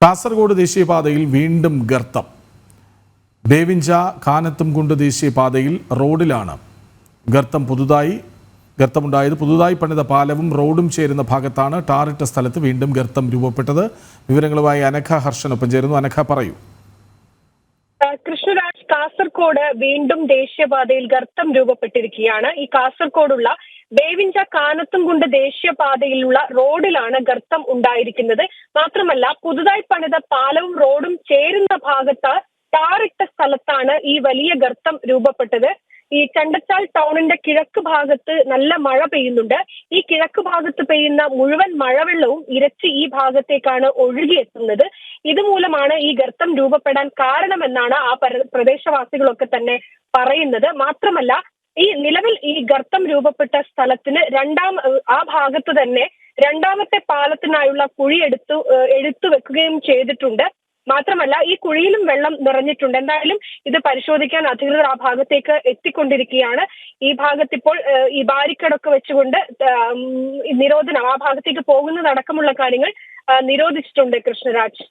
കാസർഗോഡ് ദേശീയപാതയിൽ വീണ്ടും ഗർത്തം. ദേവിഞ്ച കാനത്തുംകുണ്ട് ദേശീയപാതയിൽ റോഡിലാണ് ഗർത്തമുണ്ടായത്. പുതുതായി പണിത പാലവും റോഡും ചേരുന്ന ഭാഗത്താണ് ടാറിട്ട സ്ഥലത്ത് വീണ്ടും ഗർത്തം രൂപപ്പെട്ടത്. വിവരങ്ങളുമായി അനഘ ഹർഷനൊപ്പം ചേരുന്നു. അനഘ, പറയൂ. കൃഷ്ണരാജ്, കാസർഗോഡ് വീണ്ടും ദേശീയപാതയിൽ ഗർത്തം രൂപപ്പെട്ടിരിക്കുകയാണ്. ഈ കാസർഗോഡുള്ള ദേവിഞ്ച കാനത്തുംകുണ്ട് ദേശീയപാതയിലുള്ള റോഡിലാണ് ഗർത്തം ഉണ്ടായിരിക്കുന്നത്. മാത്രമല്ല, പുതുതായി പണിത പാലവും റോഡും ചേരുന്ന ഭാഗത്ത് ടാറിട്ട സ്ഥലത്താണ് ഈ വലിയ ഗർത്തം രൂപപ്പെട്ടത്. ഈ ചണ്ടച്ചാൽ ടൗണിന്റെ കിഴക്ക് ഭാഗത്ത് നല്ല മഴ പെയ്യുന്നുണ്ട്. ഈ കിഴക്ക് ഭാഗത്ത് പെയ്യുന്ന മുഴുവൻ മഴവെള്ളവും ഇരച്ച് ഈ ഭാഗത്തേക്കാണ് ഒഴുകിയെത്തുന്നത്. ഇതുമൂലമാണ് ഈ ഗർത്തം രൂപപ്പെടാൻ കാരണമെന്നാണ് ആ പ്രദേശവാസികളൊക്കെ തന്നെ പറയുന്നത്. മാത്രമല്ല, ഈ നിലവിൽ ഈ ഗർത്തം രൂപപ്പെട്ട സ്ഥലത്തിന് ആ ഭാഗത്ത് തന്നെ രണ്ടാമത്തെ പാലത്തിനായുള്ള കുഴി എടുത്തു വെക്കുകയും ചെയ്തിട്ടുണ്ട്. മാത്രമല്ല, ഈ കുഴിയിലും വെള്ളം നിറഞ്ഞിട്ടുണ്ട്. എന്തായാലും ഇത് പരിശോധിക്കാൻ അധികൃതർ ആ ഭാഗത്തേക്ക് എത്തിക്കൊണ്ടിരിക്കുകയാണ്. ഈ ഭാഗത്ത് ഇപ്പോൾ ഈ ബാരിക്കേഡൊക്കെ വെച്ചുകൊണ്ട് നിരോധനം, ആ ഭാഗത്തേക്ക് പോകുന്നതടക്കമുള്ള കാര്യങ്ങൾ നിരോധിച്ചിട്ടുണ്ട്. കൃഷ്ണരാജ്.